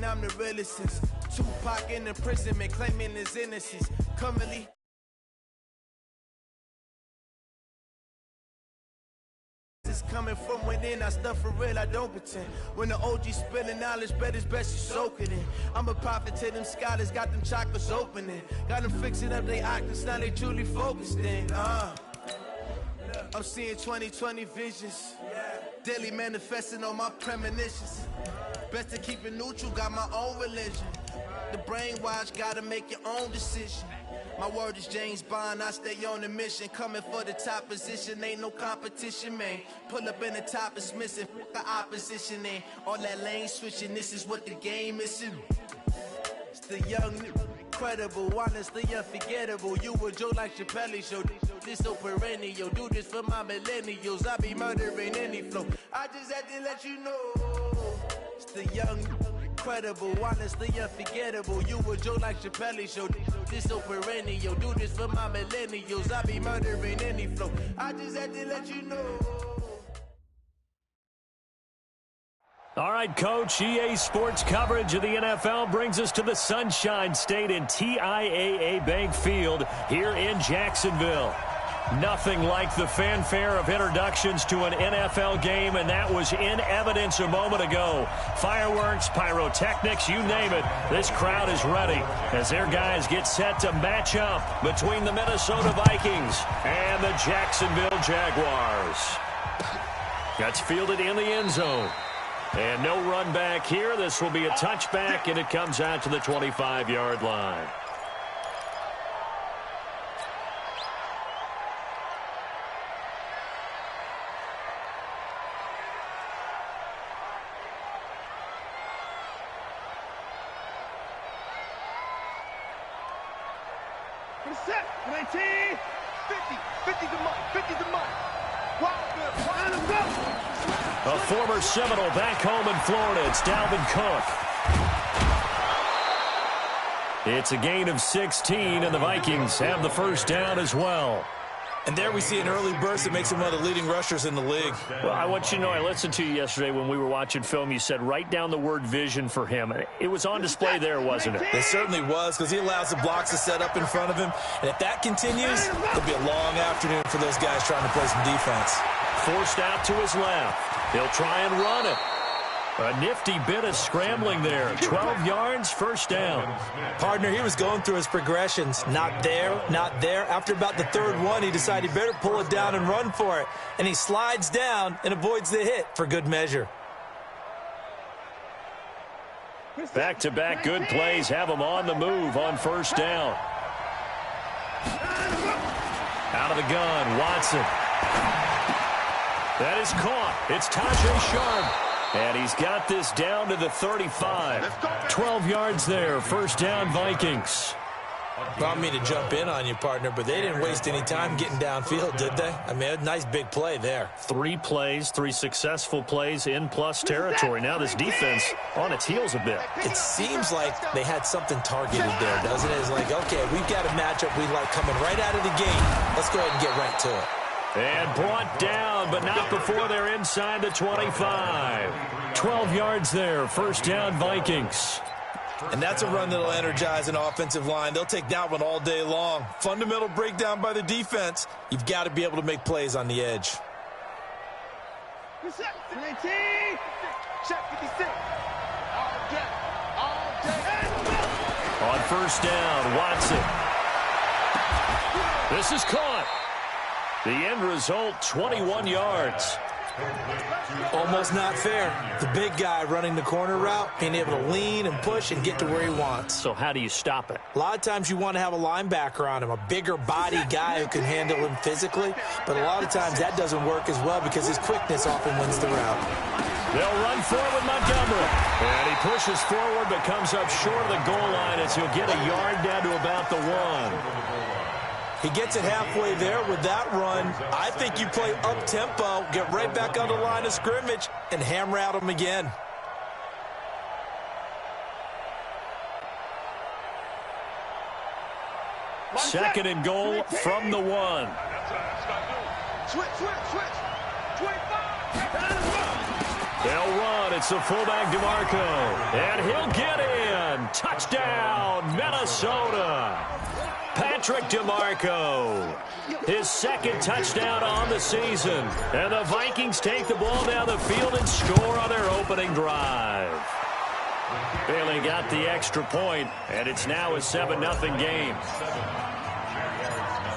I'm the realest since Tupac in imprisonment, claiming his innocence. Currently it's coming from within, I stuff for real, I don't pretend. When the OG spilling knowledge, bet it's best you soak it in. I'm a prophet to them scholars, got them chakras opening. Got them fixing up they octaves, now they truly focused in. I'm seeing 2020 visions, daily manifesting on my premonitions. Best to keep it neutral, got my own religion. The brainwash, gotta make your own decision. My word is James Bond, I stay on the mission. Coming for the top position, ain't no competition, man. Pull up in the top, it's missing, the opposition ain't. All that lane switching, this is what the game is. It's the young, incredible, honestly unforgettable. You a Joe like Chappelle show, this so perennial. Do this for my millennials, I be murdering any flow. I just had to let you know. It's the young, incredible, honestly unforgettable. You a Joe like Chappelle show, this so perennial. Do this for my millennials, I be murdering any flow. I just had to let you know. All right, Coach, EA Sports coverage of the NFL brings us to the Sunshine State in TIAA Bank Field here in Jacksonville. Nothing like the fanfare of introductions to an NFL game, and that was in evidence a moment ago. Fireworks, pyrotechnics, you name it. This crowd is ready as their guys get set to match up between the Minnesota Vikings and the Jacksonville Jaguars. That's fielded in the end zone. And no run back here. This will be a touchback, and it comes out to the 25-yard line. Set, 19, 50, 50's the money, 50's the money. A former Seminole back home in Florida. It's Dalvin Cook. It's a gain of 16, and the Vikings have the first down as well. And there we see an early burst that makes him one of the leading rushers in the league. Well, I want you to know, I listened to you yesterday when we were watching film. You said write down the word vision for him. It was on display there, wasn't it? It certainly was, because he allows the blocks to set up in front of him. And if that continues, it'll be a long afternoon for those guys trying to play some defense. Forced out to his left. He'll try and run it. A nifty bit of scrambling there. 12 yards, first down. Partner, he was going through his progressions. Not there, not there. After about the third one, he decided he better pull it down and run for it. And he slides down and avoids the hit for good measure. Back-to-back good plays have him on the move on first down. Out of the gun, Watson. That is caught. It's Tajay Sharp. And he's got this down to the 35. 12 yards there. First down, Vikings. Well, I don't mean to jump in on you, partner, but they didn't waste any time getting downfield, did they? I mean, a nice big play there. 3 plays, 3 successful plays in plus territory. Now this defense on its heels a bit. It seems like they had something targeted there, doesn't it? It's like, okay, we've got a matchup we like coming right out of the gate. Let's go ahead and get right to it. And brought down, but not before they're inside the 25. 12 yards there. First down, Vikings. And that's a run that'll energize an offensive line. They'll take that one all day long. Fundamental breakdown by the defense. You've got to be able to make plays on the edge. Check 56. All day. On first down, Watson. This is caught. The end result, 21 yards. Almost not fair. The big guy running the corner route, being able to lean and push and get to where he wants. So how do you stop it? A lot of times you want to have a linebacker on him, a bigger body guy who can handle him physically. But a lot of times that doesn't work as well because his quickness often wins the route. They'll run forward Montgomery. And he pushes forward but comes up short of the goal line as he'll get a yard down to about the 1. He gets it halfway there with that run. I think you play up-tempo, get right back on the line of scrimmage, and hammer out him again. Second and goal from the 1. They'll run. It's the fullback, DeMarco. And he'll get in. Touchdown, Minnesota. Patrick DeMarco. His second touchdown on the season. And the Vikings take the ball down the field and score on their opening drive. Bailey got the extra point, and it's now a 7-0 game.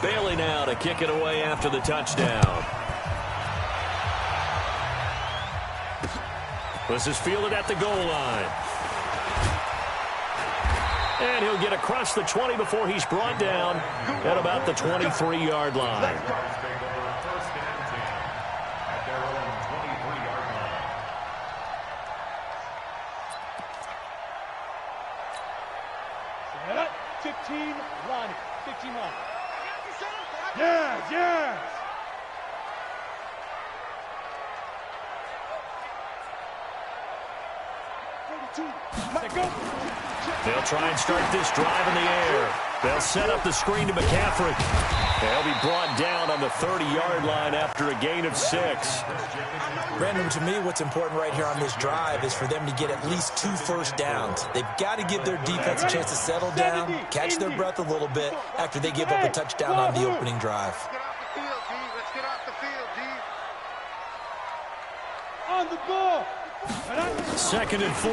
Bailey now to kick it away after the touchdown. This is fielded at the goal line. And he'll get across the 20 before he's brought down at about the 23-yard line. Set. 15, Lonnie. 15 Lonnie. Yes, yes. They'll try and start this drive in the air. They'll set up the screen to McCaffrey. They'll be brought down on the 30-yard line after a gain of 6. Brandon, to me, what's important right here on this drive is for them to get at least 2 first downs. They've got to give their defense a chance to settle down, catch their breath a little bit after they give up a touchdown on the opening drive. Let's get off the field, D. On the ball. 2nd and 4.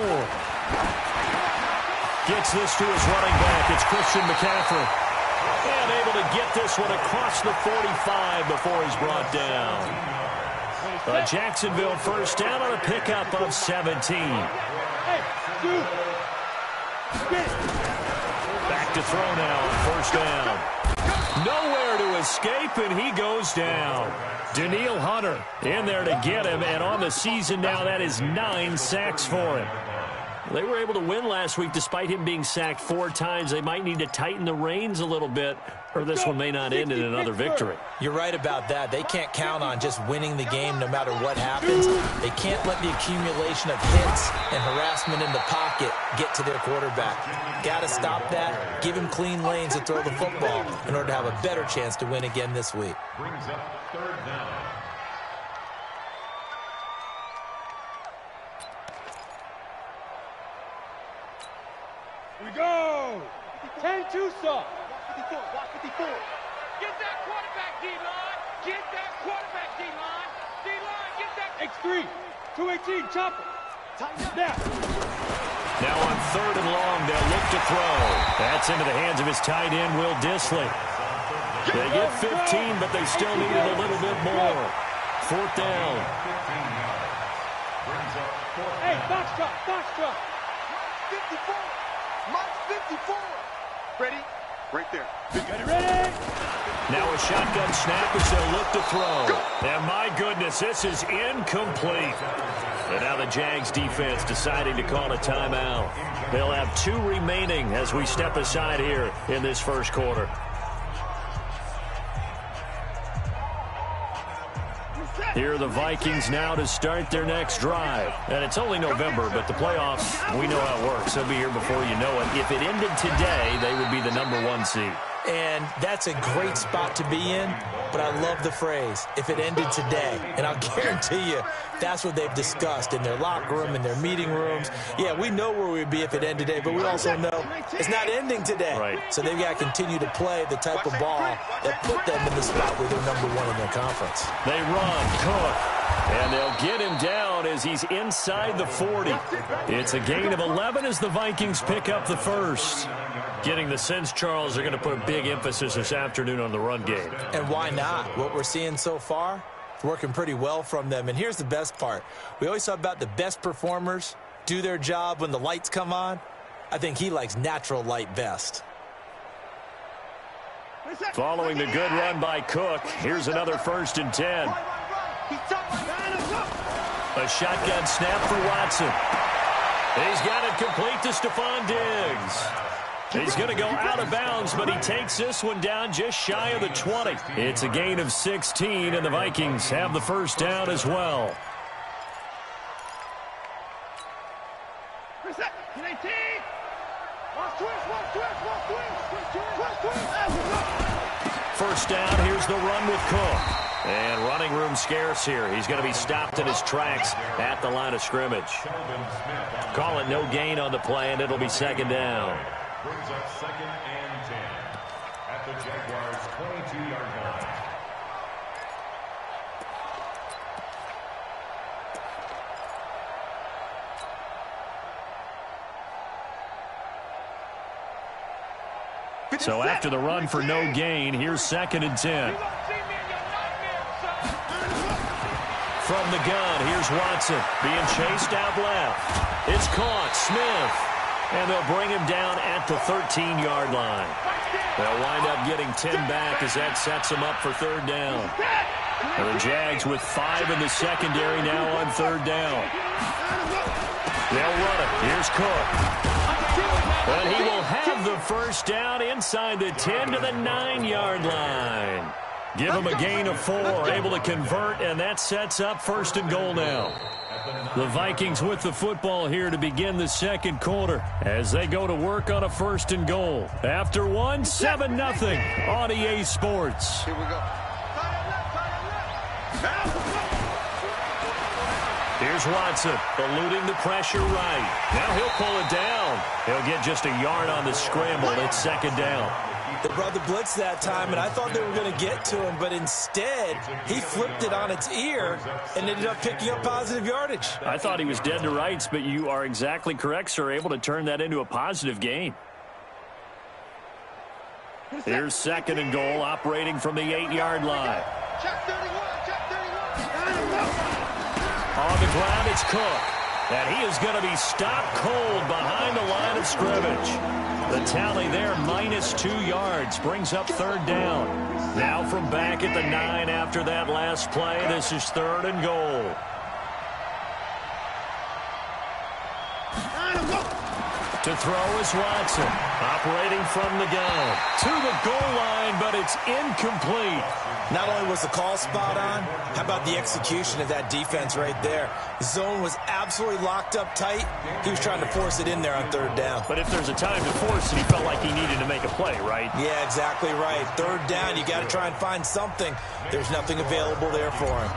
Gets this to his running back. It's Christian McCaffrey. And able to get this one across the 45 before he's brought down. A Jacksonville first down on a pickup of 17. Back to throw now on first down. Nowhere to escape, and he goes down. Danielle Hunter in there to get him, and on the season now, that is 9 sacks for him. They were able to win last week despite him being sacked 4 times. They might need to tighten the reins a little bit, or this one may not end in another victory. You're right about that. They can't count on just winning the game no matter what happens. They can't let the accumulation of hits and harassment in the pocket get to their quarterback. Got to stop that, give him clean lanes to throw the football in order to have a better chance to win again this week. Brings up 3rd down. We go. 10-2 saw. 54. Get that quarterback, D-line. Get that quarterback, D-line. D-line, get that. X3. 218, chopper. Snap. Now on 3rd and long, they'll look to throw. That's into the hands of his tight end, Will Dissly. They get 15, but they still needed a little bit more. 4th down. Hey, box drop. 54. Mark 54. Ready? Right there. Ready? Now a shotgun snap as they'll look to throw. And my goodness, this is incomplete. And now the Jags defense deciding to call a timeout. They'll have 2 remaining as we step aside here in this first quarter. Here are the Vikings now to start their next drive. And it's only November, but the playoffs, we know how it works. They'll be here before you know it. If it ended today, they would be the #1 seed. And that's a great spot to be in, but I love the phrase, if it ended today. And I'll guarantee you, that's what they've discussed in their locker room, in their meeting rooms. Yeah, we know where we'd be if it ended today, but we also know it's not ending today. Right. So they've got to continue to play the type of ball that put them in the spot where they're #1 in their conference. They run, Cook, and they'll get him down as he's inside the 40. It's a gain of 11 as the Vikings pick up the first. Getting the sense, Charles, they're going to put a big emphasis this afternoon on the run game. And why not? What we're seeing so far, it's working pretty well from them. And here's the best part. We always talk about the best performers do their job when the lights come on. I think he likes natural light best. Following the good run by Cook, here's another 1st and 10. A shotgun snap for Watson. He's got it complete to Stephon Diggs. He's going to go out of bounds, but he takes this one down just shy of the 20. It's a gain of 16, and the Vikings have the first down as well. First down, here's the run with Cook. And running room scarce here. He's going to be stopped in his tracks at the line of scrimmage. Call it no gain on the play, and it'll be second down. Brings up 2nd and 10 at the Jaguars' 22-yard line. So after the run for no gain, here's 2nd and 10. From the gun, here's Watson being chased out left. It's caught. Smith. And they'll bring him down at the 13-yard line. They'll wind up getting 10 back as that sets them up for 3rd down. And the Jags with 5 in the secondary now on 3rd down. They'll run it. Here's Cook. And he will have the 1st down inside the 10 to the 9-yard line. Give him a gain of 4, able to convert, and that sets up 1st and goal now. The Vikings with the football here to begin the 2nd quarter as they go to work on a 1st and goal. After 1, 7-0 on EA Sports. Here we go. Here's Watson, eluding the pressure right. Now he'll pull it down. He'll get just a yard on the scramble. It's 2nd down. They brought the blitz that time, and I thought they were going to get to him, but instead he flipped it on its ear and ended up picking up positive yardage. I thought he was dead to rights, but you are exactly correct, sir, able to turn that into a positive gain. Here's 2nd and goal, operating from the 8-yard line. Check 31, check 31. On the ground, it's Cook. And he is going to be stopped cold behind the line of scrimmage. The tally there, -2 yards, brings up 3rd down. Now from back at the 9 after that last play, this is 3rd and goal. To throw is Watson, operating from the gun. To the goal line, but it's incomplete. Not only was the call spot on, how about the execution of that defense right there? The zone was absolutely locked up tight. He was trying to force it in there on 3rd down. But if there's a time to force it, he felt like he needed to make a play, right? Yeah, exactly right. 3rd down, you got to try and find something. There's nothing available there for him.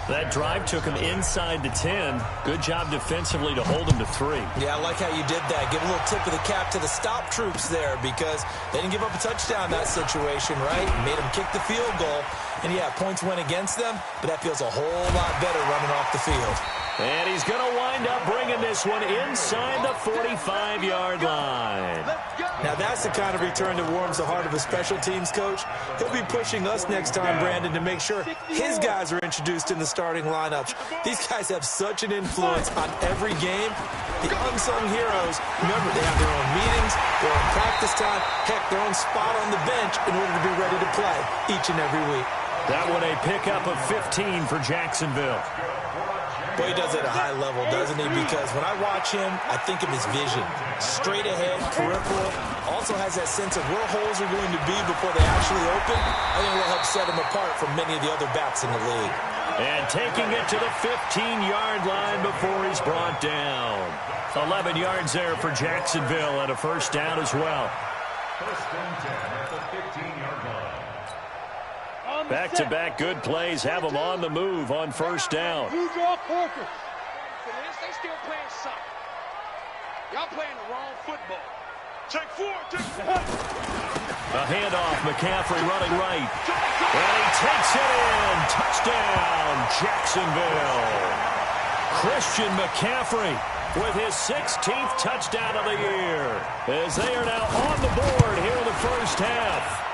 That drive took him inside the 10. Good job defensively to hold him to 3. Yeah, I like how you did that. Give a little tip of the cap to the stop troops there because they didn't give up a touchdown in that situation, right? Made them kick the field goal. And, yeah, points went against them, but that feels a whole lot better running off the field. And he's going to wind up bringing this one inside the 45-yard line. Now, that's the kind of return that warms the heart of a special teams coach. He'll be pushing us next time, Brandon, to make sure his guys are introduced in the starting lineups. These guys have such an influence on every game. The unsung heroes, remember, they have their own meetings, their own practice time, heck, their own spot on the bench in order to be ready to play each and every week. That one a pickup of 15 for Jacksonville. Boy, he does it at a high level, doesn't he? Because when I watch him, I think of his vision. Straight ahead, peripheral. Also has that sense of where holes are going to be before they actually open. I think that'll help set him apart from many of the other backs in the league. And taking it to the 15-yard line before he's brought down. 11 yards there for Jacksonville and a 1st down as well. 1st and 10 at the 15-yard line. Back-to-back good plays have them on the move on 1st down. Who's off focus? For this, they still playing soccer. Y'all playing the wrong football. Take 4, take 4. A handoff, McCaffrey running right. And he takes it in. Touchdown, Jacksonville. Christian McCaffrey with his 16th touchdown of the year as they are now on the board here in the 1st half.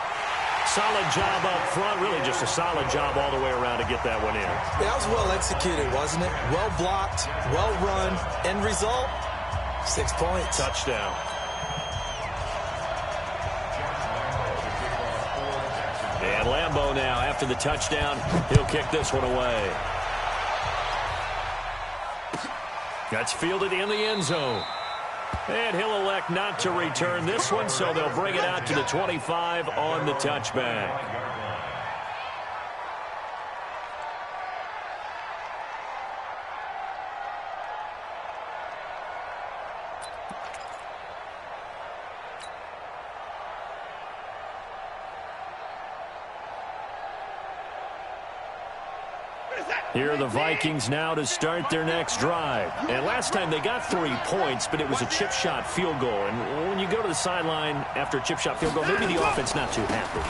Solid job up front, really just a solid job all the way around to get that one in. Yeah, that was well executed, wasn't it? Well blocked, well run. End result, 6 points. Touchdown. And Lambeau now, after the touchdown, he'll kick this one away. That's fielded in the end zone. And he'll elect not to return this one, so they'll bring it out to the 25 on the touchback. Here are the Vikings now to start their next drive. And last time they got 3 points, but it was a chip shot field goal. And when you go to the sideline after a chip shot field goal, maybe the offense not too happy.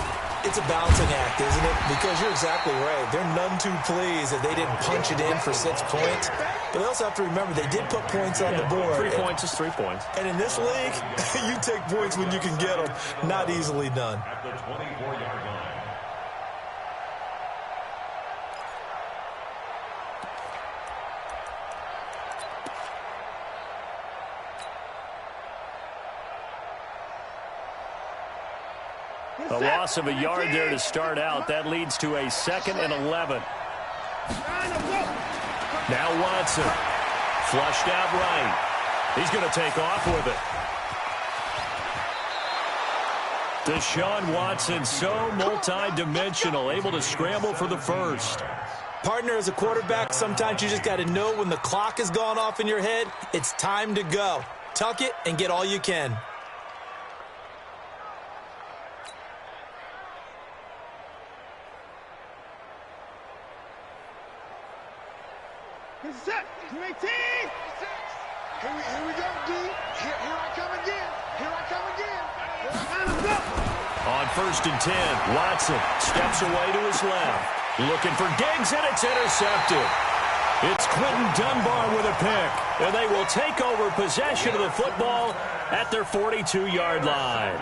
It's a balancing act, isn't it? Because you're exactly right. They're none too pleased that they didn't punch it in for 6 points. But they also have to remember they did put points on the board. 3 points is 3 points. And in this league, you take points when you can get them. Not easily done. At the 24-yard line. A loss of a yard there to start out. That leads to a 2nd and 11. Now Watson. Flushed out right. He's going to take off with it. Deshaun Watson, so multi-dimensional, able to scramble for the first. Partner, as a quarterback, sometimes you just got to know when the clock has gone off in your head, it's time to go. Tuck it and get all you can. Set. 18. Here we go, D. Here I come again. Here I come again. On 1st and 10, Watson steps away to his left. Looking for Diggs, and it's intercepted. It's Quentin Dunbar with a pick, and they will take over possession of the football at their 42-yard line.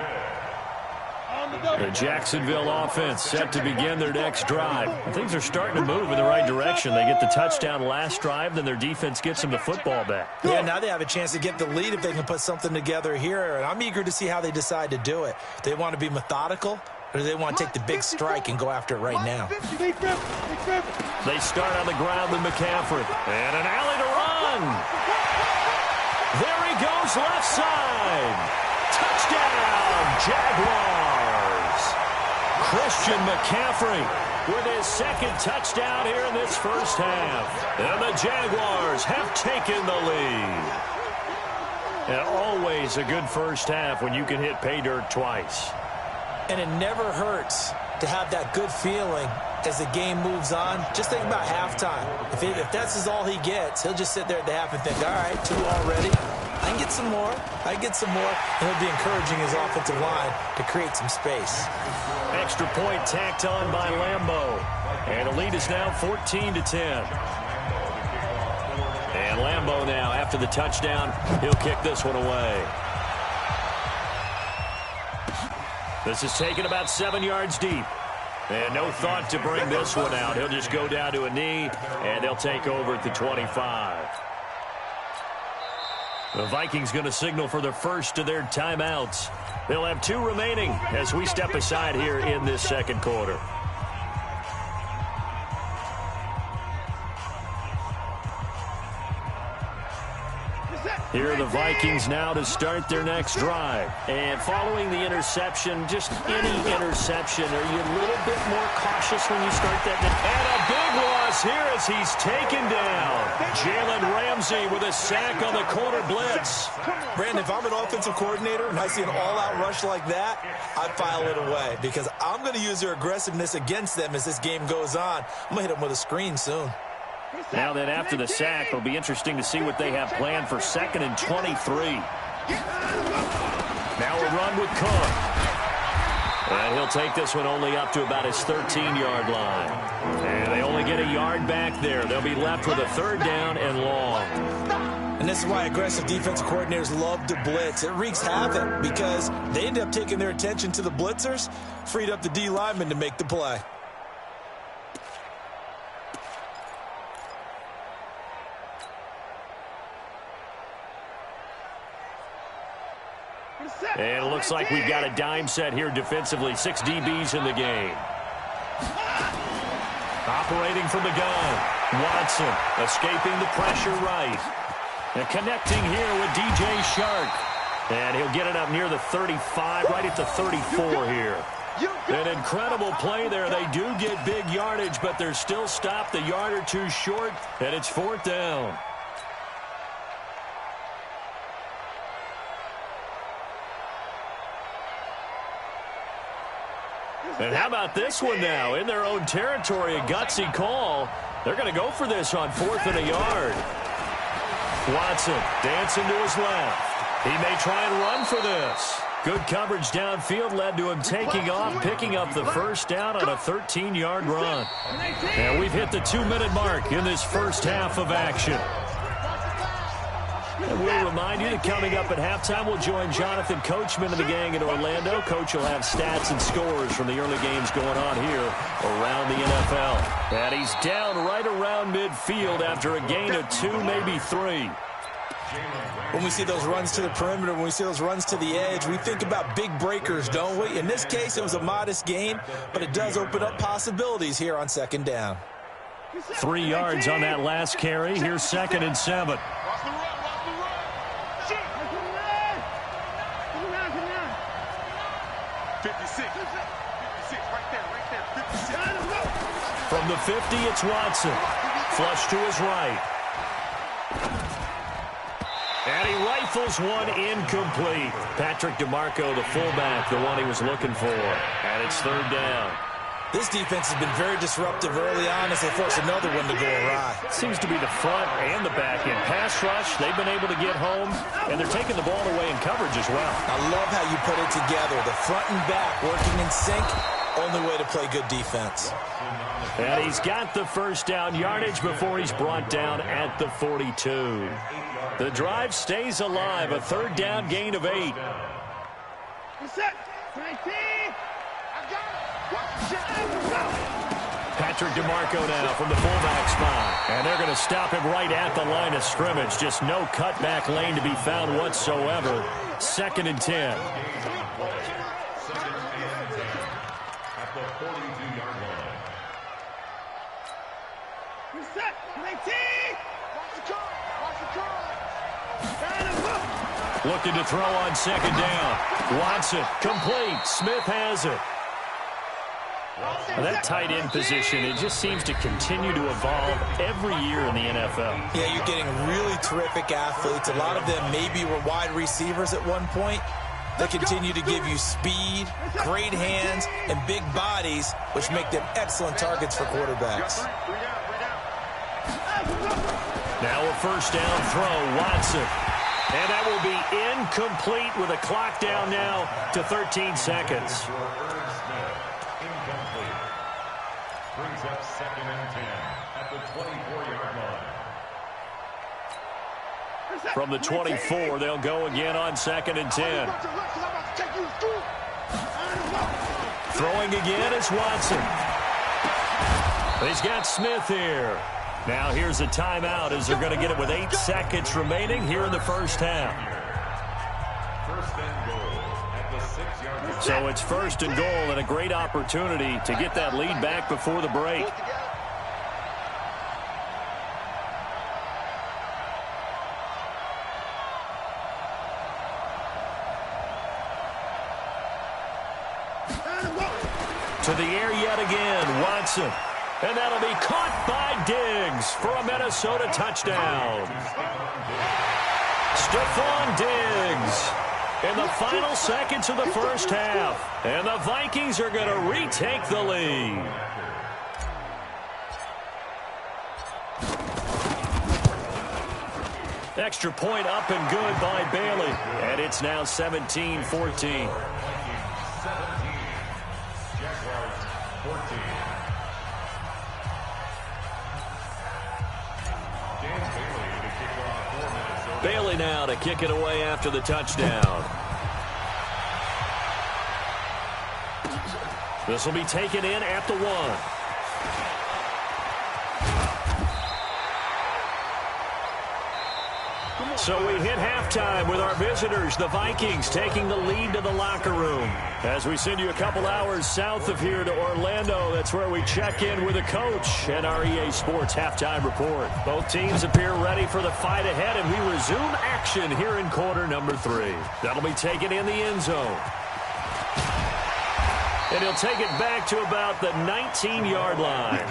The Jacksonville offense set to begin their next drive. Things are starting to move in the right direction. They get the touchdown last drive, then their defense gets them the football back. Yeah, now they have a chance to get the lead if they can put something together here, and I'm eager to see how they decide to do it. They want to be methodical, or do they want to take the big strike and go after it right now? They start on the ground with McCaffrey, and an alley to run. There he goes left side. Touchdown, Jaguars. Christian McCaffrey with his 2nd touchdown here in this first half. And the Jaguars have taken the lead. And always a good first half when you can hit pay dirt twice. And it never hurts to have that good feeling as the game moves on. Just think about halftime. If that's all he gets, he'll just sit there at the half and think, all right, 2 already. I can get some more. I can get some more. And he'll be encouraging his offensive line to create some space. Extra point tacked on by Lambeau. And the lead is now 14-10. And Lambeau now, after the touchdown, he'll kick this one away. This is taken about 7 yards deep. And no thought to bring this one out. He'll just go down to a knee, and they'll take over at the 25. The Vikings going to signal for the first of their timeouts. They'll have 2 remaining as we step aside here in this second quarter. Here are the Vikings now to start their next drive. And following the interception, just any interception, are you a little bit more cautious when you start that? And a big loss here as he's taken down. Jalen Ramsey with a sack on the corner blitz. Brandon, if I'm an offensive coordinator and I see an all-out rush like that, I file it away because I'm going to use their aggressiveness against them as this game goes on. I'm going to hit them with a screen soon. Now then, after the sack, it'll be interesting to see what they have planned for 2nd and 23. Now a run with Cook. And he'll take this one only up to about his 13-yard line. And they only get a yard back there. They'll be left with a 3rd down and long. And this is why aggressive defensive coordinators love to blitz. It wreaks havoc because they end up taking their attention to the blitzers, freed up the D lineman to make the play. And it looks like we've got a dime set here defensively. 6 DBs in the game. Operating from the gun. Watson escaping the pressure right. And connecting here with DJ Shark. And he'll get it up near the 35, right at the 34 here. An incredible play there. They do get big yardage, but they're still stopped a yard or 2 short, and it's 4th down. And how about this one now? In their own territory, a gutsy call. They're going to go for this on 4th and a yard. Watson dancing to his left. He may try and run for this. Good coverage downfield led to him taking off, picking up the first down on a 13-yard run. And we've hit the 2-minute mark in this first half of action. And we'll remind you that coming up at halftime, we'll join Jonathan Coachman and the gang in Orlando. Coach will have stats and scores from the early games going on here around the NFL. And he's down right around midfield after a gain of 2, maybe 3. When we see those runs to the perimeter, when we see those runs to the edge, we think about big breakers, don't we? In this case, it was a modest gain, but it does open up possibilities here on 2nd down. 3 yards on that last carry. Here's 2nd and 7. 56 right there, 56. From the 50, it's Watson. Flush to his right. And he rifles one incomplete. Patrick DeMarco, the fullback, the one he was looking for. And it's 3rd down. This defense has been very disruptive early on as they force another one to go awry. Seems to be the front and the back end. Pass rush, they've been able to get home, and they're taking the ball away in coverage as well. I love how you put it together. The front and back working in sync. Only way to play good defense. And he's got the first down yardage before he's brought down at the 42. The drive stays alive. A 3rd down gain of 8. Patrick DeMarco now from the fullback spot. And they're going to stop him right at the line of scrimmage. Just no cutback lane to be found whatsoever. 2nd and 10. At the 42-yard line. Looking to throw on 2nd down. Watson, complete. Smith has it. That tight end position, it just seems to continue to evolve every year in the NFL. Yeah, you're getting really terrific athletes. A lot of them maybe were wide receivers at one point. They continue to give you speed, great hands, and big bodies, which make them excellent targets for quarterbacks. Now a first down throw, Watson. And that will be incomplete with a clock down now to 13 seconds. Incomplete. Brings up 2nd and 10 at the 24-yard line. From the 24, they'll go again on 2nd and 10. Throwing again is Watson. He's got Smith here. Now here's a timeout as they're going to get it with 8 seconds remaining here in the first half. First and goal at the 6-yard line. So it's 1st and goal and a great opportunity to get that lead back before the break. To the air yet again, Watson. And that'll be caught by Diggs for a Minnesota touchdown. Stephon Diggs in the final seconds of the first half. And the Vikings are going to retake the lead. Extra point up and good by Bailey. And it's now 17-14. Bailey now to kick it away after the touchdown. This will be taken in at the 1. So we hit halftime with our visitors, the Vikings, taking the lead to the locker room. As we send you a couple hours south of here to Orlando, that's where we check in with the coach and our EA Sports halftime report. Both teams appear ready for the fight ahead, and we resume action here in quarter number 3. That'll be taken in the end zone. And he'll take it back to about the 19-yard line. The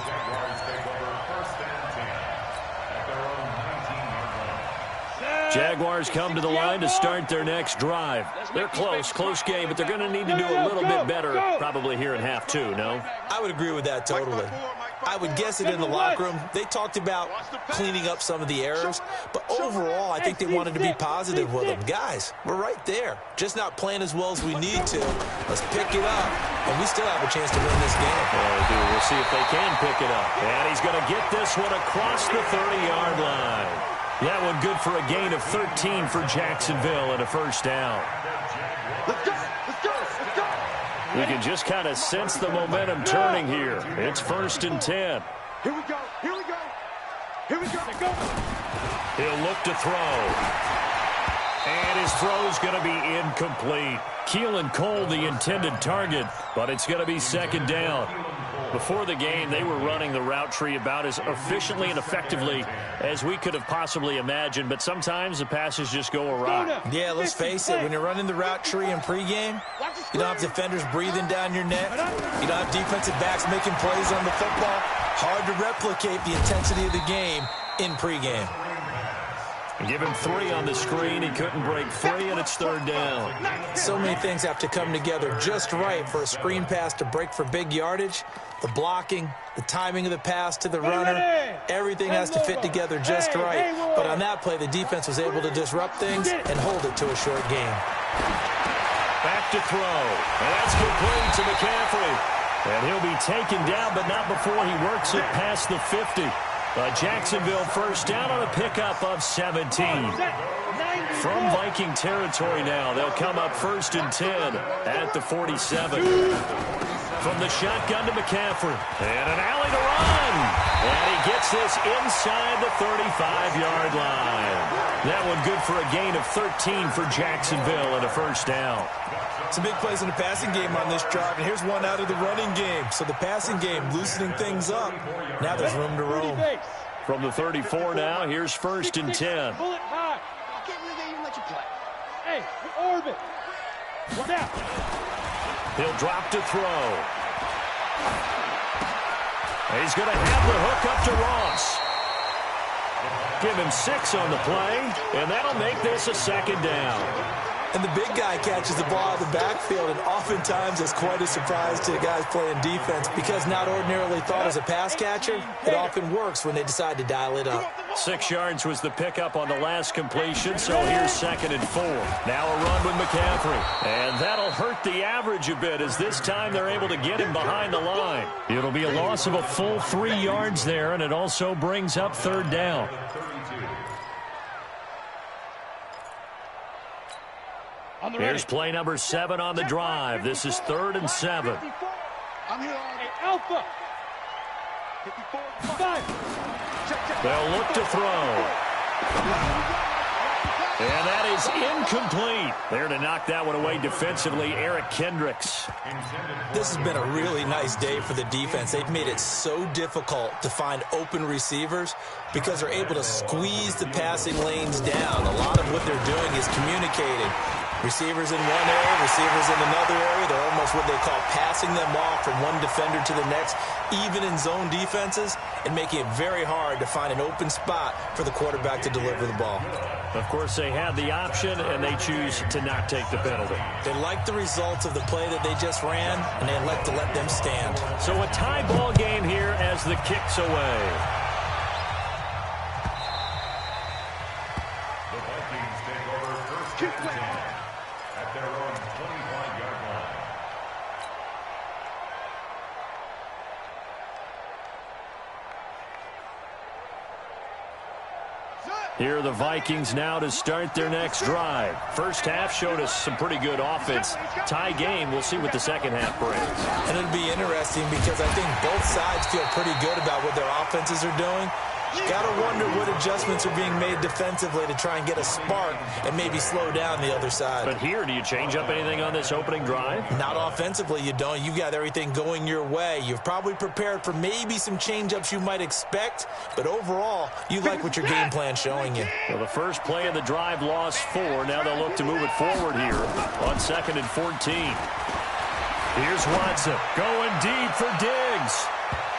Jaguars take over 1st and 10 at their own 19-yard line. Jaguars come to the line to start their next drive. They're close game, but they're going to need to do a little bit better probably here in half 2, no? I would agree with that totally. I would guess it in the locker room. They talked about cleaning up some of the errors, but overall, I think they wanted to be positive with them. Guys, we're right there, just not playing as well as we need to. Let's pick it up, and we still have a chance to win this game. Yeah, we do. We'll see if they can pick it up. And he's going to get this one across the 30-yard line. That one good for a gain of 13 for Jacksonville and a first down. Let's go. Let's go. Let's go. We can just kind of sense the momentum turning here. It's 1st and 10. Here we go. Here we go. Here we go. He'll look to throw. And his throw's going to be incomplete. Keelan Cole, the intended target, but it's going to be 2nd down. Before the game, they were running the route tree about as efficiently and effectively as we could have possibly imagined, but sometimes the passes just go awry. Yeah, let's face it, when you're running the route tree in pregame, you don't have defenders breathing down your neck. You don't have defensive backs making plays on the football. Hard to replicate the intensity of the game in pregame. Give him 3 on the screen. He couldn't break free, and it's 3rd down. So many things have to come together just right for a screen pass to break for big yardage. The blocking, the timing of the pass to the runner, everything has to fit together just right. But on that play, the defense was able to disrupt things and hold it to a short game. Back to throw. And that's complete to McCaffrey. And he'll be taken down, but not before he works it past the 50. Jacksonville first down on a pickup of 17. From Viking territory now, they'll come up 1st and 10 at the 47. From the shotgun to McCaffrey. And an alley to run. And he gets this inside the 35-yard line. That one good for a gain of 13 for Jacksonville and a first down. Some big plays in the passing game on this drive, and here's one out of the running game. So the passing game loosening things up. Now there's room to roam. From the 34 now, here's 1st and 10. Bullet high. I can't believe they even let you play. Hey, orbit. One out. He'll drop to throw. He's going to have the hook up to Ross. Give him 6 on the play, and that'll make this a 2nd down. And the big guy catches the ball out of the backfield, and oftentimes it's quite a surprise to the guys playing defense because not ordinarily thought as a pass catcher, it often works when they decide to dial it up. 6 yards was the pickup on the last completion, so here's 2nd and 4. Now a run with McCaffrey, and that'll hurt the average a bit as this time they're able to get him behind the line. It'll be a loss of a full 3 yards there, and it also brings up 3rd down. Here's play number 7 on the drive. This is 3rd and 7. I'm here on Alpha. 55. They'll look to throw. And that is incomplete. There to knock that one away defensively, Eric Kendricks. This has been a really nice day for the defense. They've made it so difficult to find open receivers because they're able to squeeze the passing lanes down. A lot of what they're doing is communicating. Receivers in one area, receivers in another area. They're almost what they call passing them off from one defender to the next, even in zone defenses, and making it very hard to find an open spot for the quarterback to deliver the ball. Of course, they have the option, and they choose to not take the penalty. They like the results of the play that they just ran, and they like to let them stand. So a tie ball game here as the kick's away. The Vikings take over 1st and 10 at their own 25-yard line. Here are the Vikings now to start their next drive. First half showed us some pretty good offense. Tie game, we'll see what the second half brings. And it'll be interesting because I think both sides feel pretty good about what their offenses are doing. Got to wonder what adjustments are being made defensively to try and get a spark and maybe slow down the other side. But here, do you change up anything on this opening drive? Not offensively, you don't. You've got everything going your way. You've probably prepared for maybe some change-ups you might expect, but overall, you like what your game plan's showing you. Well, the first play of the drive lost 4. Now they'll look to move it forward here on 2nd and 14. Here's Watson going deep for Diggs.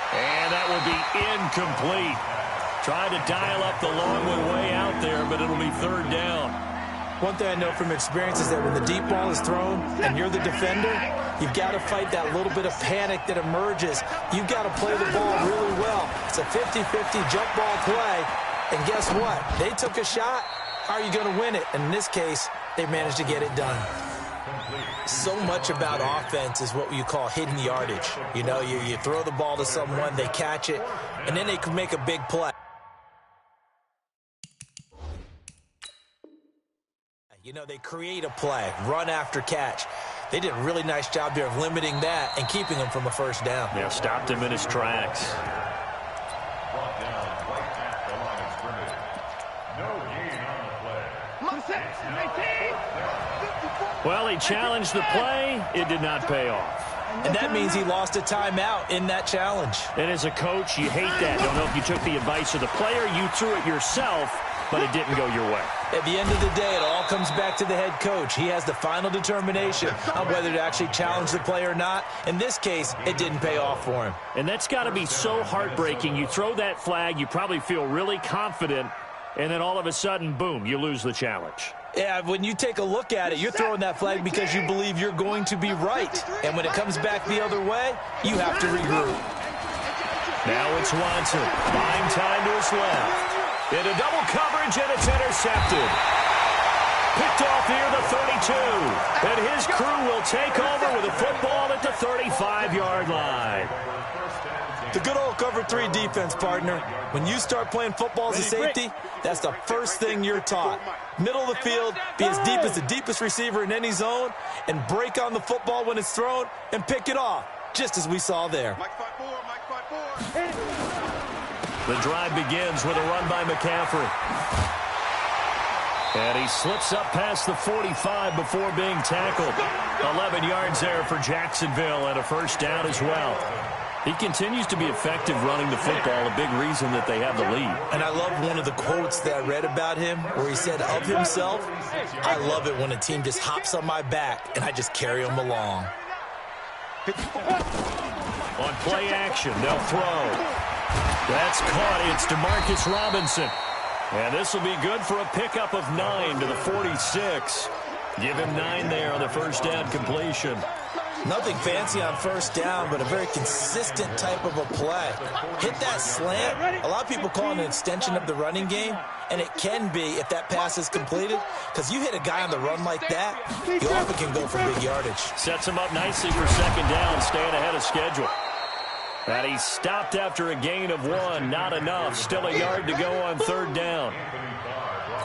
And that will be incomplete. Trying to dial up the long one way out there, but it'll be 3rd down. One thing I know from experience is that when the deep ball is thrown and you're the defender, You've got to fight that little bit of panic that emerges. You've got to play the ball really well. It's a 50-50 jump ball play. And guess what? They took a shot. How are you going to win it? And in this case, they managed to get it done. So much about offense is what you call hidden yardage. You know, you throw the ball to someone, they catch it, and then they can make a big play. You know, they create a play, run after catch. They did a really nice job there of limiting that and keeping him from a first down. Yeah, stopped him in his tracks. Brought down right at the line of scrimmage. No gain on the play. Well, he challenged the play. It did not pay off. And that means he lost a timeout in that challenge. And as a coach, you hate that. Don't know if you took the advice of the player, you threw it yourself, but it didn't go your way. At the end of the day, it all comes back to the head coach. He has the final determination on whether to actually challenge the play or not. In this case, it didn't pay off for him. And that's got to be so heartbreaking. You throw that flag, you probably feel really confident, and then all of a sudden, boom, you lose the challenge. Yeah, when you take a look at it, you're throwing that flag because you believe you're going to be right. And when it comes back the other way, you have to regroup. Now it's Watson. Buying time to his left. Into double coverage, and it's intercepted. Picked off near the 32. And his crew will take over with a football at the 35-yard line. The good old cover 3 defense, partner. When you start playing football as a safety, that's the first thing you're taught. Middle of the field, be as deep as the deepest receiver in any zone, and break on the football when it's thrown and pick it off, just as we saw there. The drive begins with a run by McCaffrey. And he slips up past the 45 before being tackled. 11 yards there for Jacksonville and a first down as well. He continues to be effective running the football, a big reason that they have the lead. And I love one of the quotes that I read about him where he said of himself, "I love it when a team just hops on my back and I just carry them along." On play action, they'll throw. That's caught. It's DeMarcus Robinson. And this will be good for a pickup of 9 to the 46. Give him 9 there on the first down completion. Nothing fancy on first down, but a very consistent type of a play. Hit that slant. A lot of people call it an extension of the running game, and it can be if that pass is completed, because you hit a guy on the run like that, you often can go for big yardage. Sets him up nicely for second down, staying ahead of schedule. And he stopped after a gain of 1. Not enough. Still a yard to go on third down.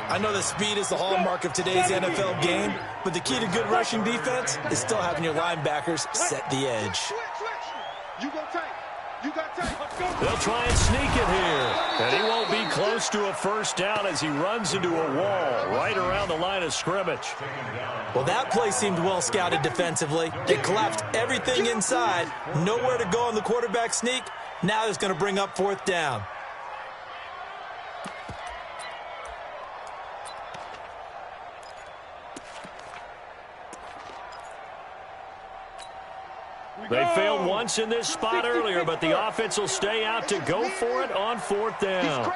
I know that speed is the hallmark of today's NFL game, but the key to good rushing defense is still having your linebackers set the edge. They'll try and sneak it here. And he won't be close to a first down as he runs into a wall right around the line of scrimmage. Well, that play seemed well scouted defensively. They collapsed everything inside. Nowhere to go on the quarterback sneak. Now it's going to bring up fourth down. They failed once in this spot earlier, but the offense will stay out to go for it on fourth down.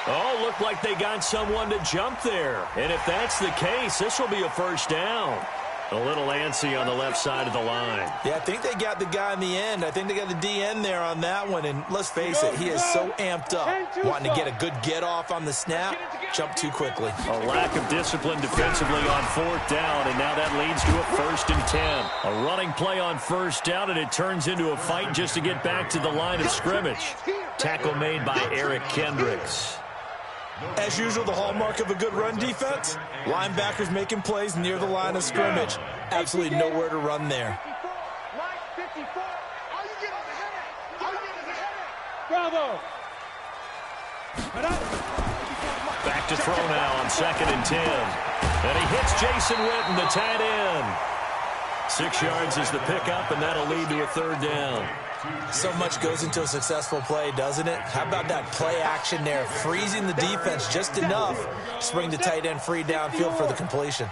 Oh, looked like they got someone to jump there. And if that's the case, this will be a first down. A little antsy on the left side of the line. Yeah, I think they got the guy in the end. I think they got the DN there on that one. And let's face it, he is so amped up, wanting to get a good get-off on the snap, jump too quickly. A lack of discipline defensively on fourth down, and now that leads to a 1st and 10. A running play on first down, and it turns into a fight just to get back to the line of scrimmage. Tackle made by Eric Kendricks. As usual, the hallmark of a good run defense, linebackers making plays near the line of scrimmage. Absolutely nowhere to run there. Bravo. Back to throw now on 2nd and 10. And he hits Jason Witten, the tight end. 6 yards is the pickup, and that'll lead to a third down. So much goes into a successful play, doesn't it? How about that play action there, freezing the defense just enough to bring the tight end free downfield for the completion.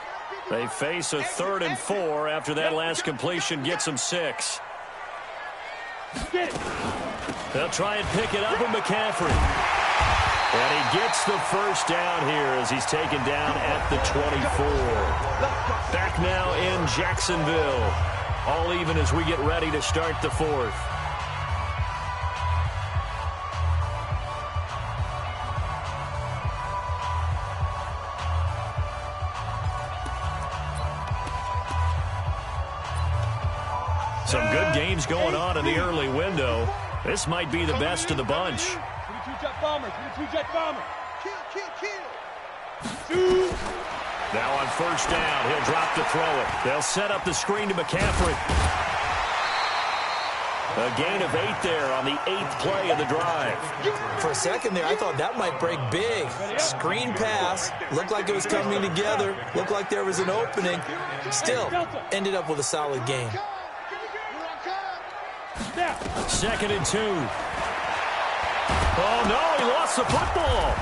They face a 3rd and 4 after that last completion gets them 6. They'll try and pick it up with McCaffrey. And he gets the first down here as he's taken down at the 24. Back now in Jacksonville. All even as we get ready to start the fourth. Some good games going on in the early window. This might be the best of the bunch. Now on first down, he'll drop to throw it. They'll set up the screen to McCaffrey. A gain of 8 there on the 8th play of the drive. For a second there, I thought that might break big. Screen pass. Looked like it was coming together. Looked like there was an opening. Still, ended up with a solid gain. 2nd and 2. Oh, no, he lost the football.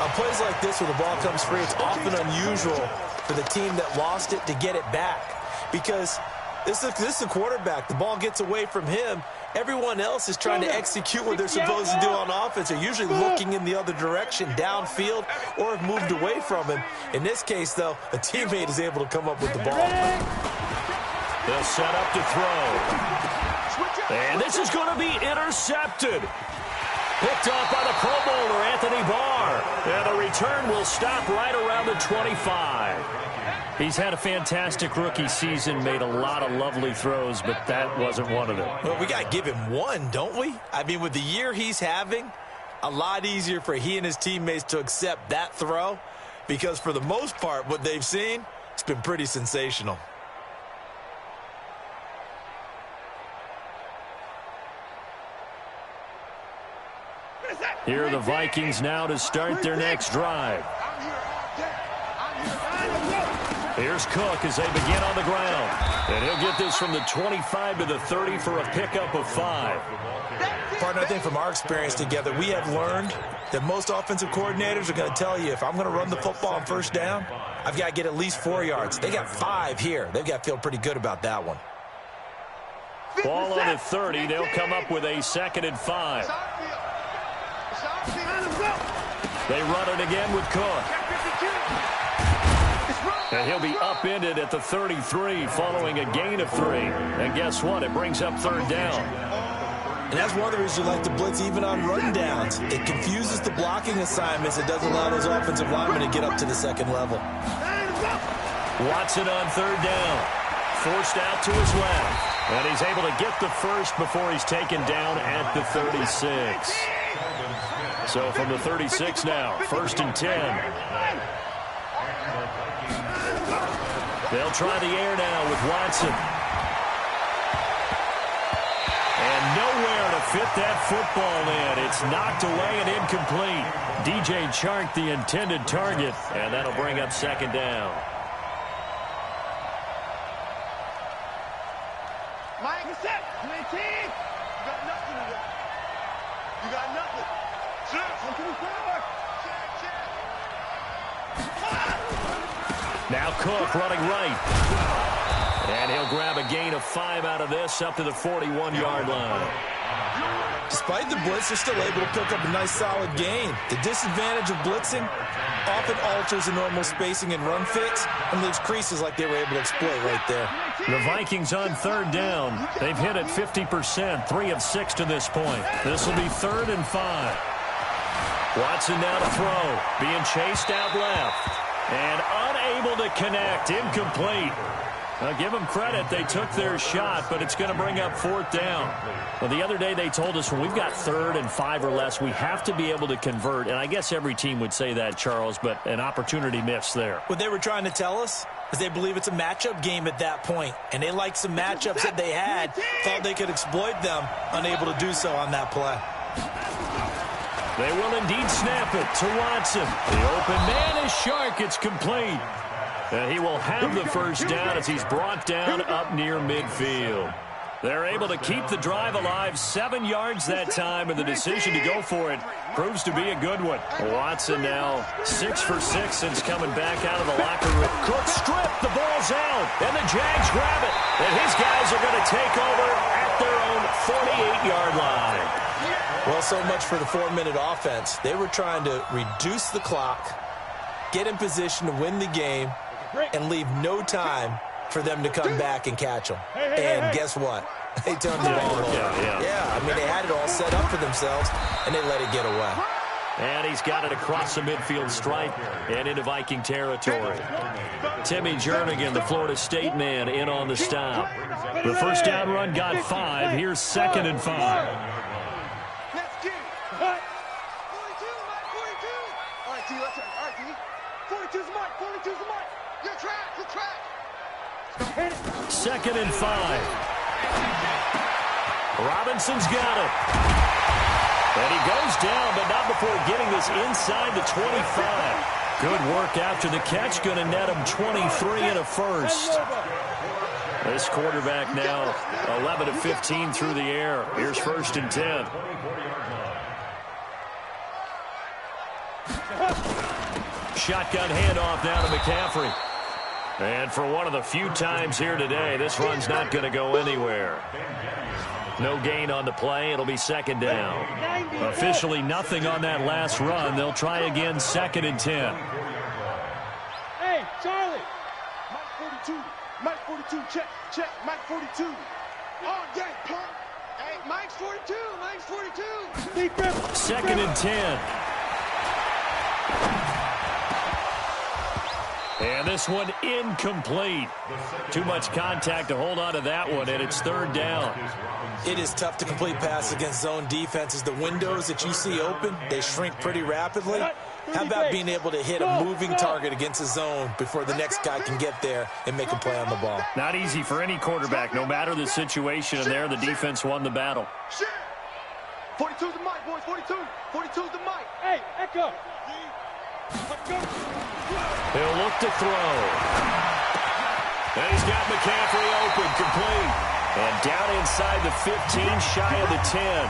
On plays like this where the ball comes free, it's often unusual for the team that lost it to get it back. Because this is a quarterback. The ball gets away from him. Everyone else is trying to execute what they're supposed to do on offense. They're usually looking in the other direction, downfield, or have moved away from him. In this case, though, a teammate is able to come up with the ball. They'll set up to throw. And this is going to be intercepted. Picked off by the Pro Bowler, Anthony Barr. And the return will stop right around the 25. He's had a fantastic rookie season, made a lot of lovely throws, but that wasn't one of them. Well, we got to give him one, don't we? I mean, with the year he's having, a lot easier for he and his teammates to accept that throw because for the most part, what they've seen, it's been pretty sensational. Here are the Vikings now to start their next drive. Here's Cook as they begin on the ground. And he'll get this from the 25 to the 30 for a pickup of 5. Partner, I think from our experience together, we have learned that most offensive coordinators are going to tell you, if I'm going to run the football on first down, I've got to get at least 4 yards. They got 5 here. They've got to feel pretty good about that one. Ball on the 30. They'll come up with a 2nd and 5. They run it again with Cook. And he'll be upended at the 33 following a gain of 3. And guess what? It brings up 3rd down. And that's one of the reasons you like to blitz even on run downs. It confuses the blocking assignments. It doesn't allow those offensive linemen to get up to the 2nd level. Watson on 3rd down. Forced out to his left. And he's able to get the first before he's taken down at the 36. So from the 36 now, 1st and 10. They'll try the air now with Watson. And nowhere to fit that football in. It's knocked away and incomplete. DJ Chark, the intended target, and that'll bring up 2nd down. Mike, set. You got nothing to do. You got nothing. Now Cook running right. And he'll grab a gain of 5 out of this up to the 41-yard line. Despite the blitz, they're still able to pick up a nice solid gain. The disadvantage of blitzing often alters the normal spacing and run fits and leaves creases like they were able to exploit right there. The Vikings on 3rd down. They've hit it 50%, 3 of 6 to this point. This will be 3rd and 5. Watson now to throw, being chased out left. And unable to connect, incomplete. Now, give them credit. They took their shot, but it's going to bring up 4th down. Well, the other day they told us when we've got 3rd and 5 or less, we have to be able to convert. And I guess every team would say that, Charles, but an opportunity missed there. What they were trying to tell us is they believe it's a matchup game at that point. And they liked some matchups that they had, thought they could exploit them, unable to do so on that play. They will indeed snap it to Watson. The open man is Chark. It's complete. And he will have the first down as he's brought down up near midfield. They're able to keep the drive alive, 7 yards that time, and the decision to go for it proves to be a good one. Watson now 6 for 6 since coming back out of the locker room. Cook stripped, the ball's out, and the Jags grab it. And his guys are going to take over at their own 48-yard line. Well, so much for the 4-minute offense. They were trying to reduce the clock, get in position to win the game, and leave no time for them to come back and catch them. And guess what? They turned the ball over. Yeah, I mean, they had it all set up for themselves, and they let it get away. And he's got it across the midfield stripe and into Viking territory. Timmy Jernigan, the Florida State man, in on the stop. The first down run got 5. Here's 2nd and 5. Let's get it. 42, Mike, 42. All right, D, let's turn. All right, D. 42's Mike, 42's Mike. Good track, good track. 2nd and 5. Robinson's got it. And he goes down, but not before getting this inside the 25. Good work after the catch. Going to net him 23 and a first. This quarterback now 11 of 15 through the air. Here's 1st and 10. Shotgun handoff now to McCaffrey. And for one of the few times here today, this run's not going to go anywhere. No gain on the play. It'll be 2nd down. Officially nothing on that last run. They'll try again 2nd and 10. Hey, Charlie. Mike 42. Mike 42. Check, check. Mike 42. Oh, yeah, pump. Hey, Mike's 42. Mike's 42. 2nd and 10. And this one incomplete. Too much contact to hold on to that one, and it's 3rd down. It is tough to complete passes against zone defenses. The windows that you see open, they shrink pretty rapidly. How about being able to hit a moving target against a zone before the next guy can get there and make a play on the ball? Not easy for any quarterback, no matter the situation, and there the defense won the battle. 42's the mic, boys. 42. 42's the mic. Hey, Echo. He'll look to throw. And he's got McCaffrey open, complete. And down inside the 15, shy of the 10.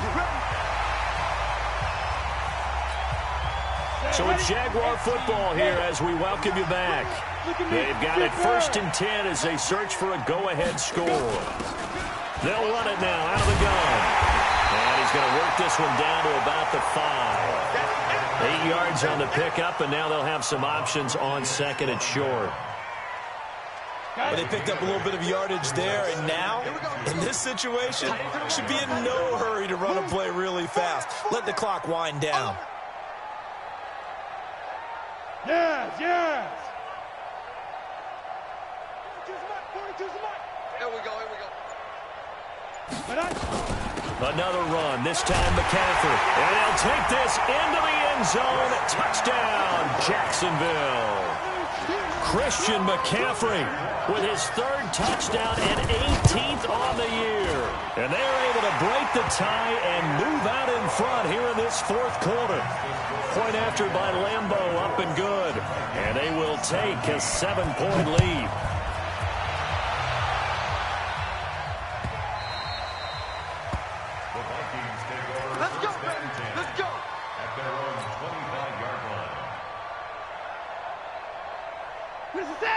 So it's Jaguar football here as we welcome you back. They've got it 1st and 10 as they search for a go-ahead score. They'll run it now out of the gun. And he's going to work this one down to about the 5. 8 yards on the pickup, and now they'll have some options on 2nd and short. Well, they picked up a little bit of yardage there, and now, in this situation, should be in no hurry to run a play really fast. Let the clock wind down. Yes, yes. 42's the mic. Here we go, here we go. Another run, this time McCaffrey. And they'll take this into the end zone. Touchdown, Jacksonville. Christian McCaffrey with his 3rd touchdown and 18th on the year. And they're able to break the tie and move out in front here in this 4th quarter. Point after by Lambeau, up and good. And they will take a 7-point lead. Let's go, baby. Let's go. At their own 25-yard line.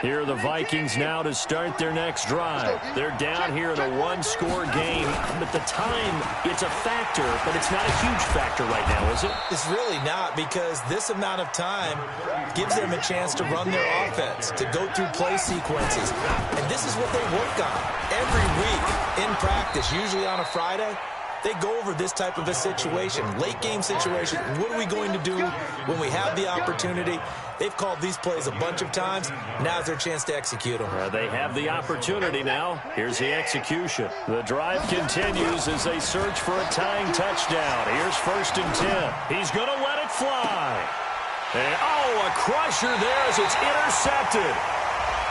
Here are the Vikings now to start their next drive. They're down here in a 1-score game. But the time, it's a factor, but it's not a huge factor right now, is it? It's really not, because this amount of time gives them a chance to run their offense, to go through play sequences. And this is what they work on every week in practice, usually on a Friday. They go over this type of a situation, late game situation. What are we going to do when we have the opportunity? They've called these plays a bunch of times. Now's their chance to execute them. They have the opportunity now. Here's the execution. The drive continues as they search for a tying touchdown. Here's 1st and 10. He's going to let it fly. And, oh, a crusher there as it's intercepted.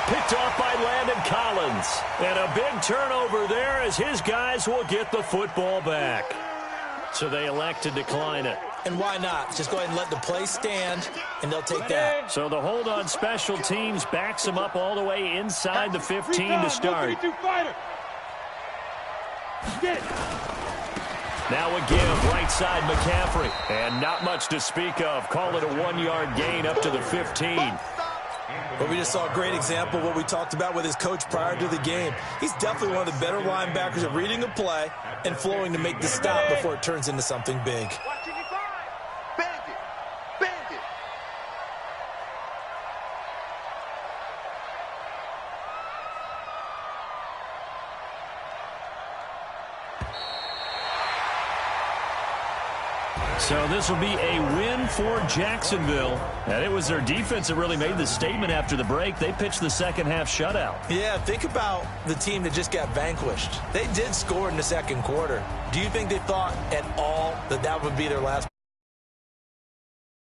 Picked off by Landon Collins. And a big turnover there as his guys will get the football back. So they elect to decline it. And why not? Just go ahead and let the play stand, and they'll take that. So the hold on special teams backs them up all the way inside the 15 to start. Now a give, right side McCaffrey. And not much to speak of. Call it a 1-yard gain up to the 15. But we just saw a great example of what we talked about with his coach prior to the game. He's definitely one of the better linebackers at reading a play and flowing to make the stop before it turns into something big. So this will be a win for Jacksonville. And it was their defense that really made the statement after the break. They pitched the second half shutout. Yeah, think about the team that just got vanquished. They did score in the second quarter. Do you think they thought at all that that would be their last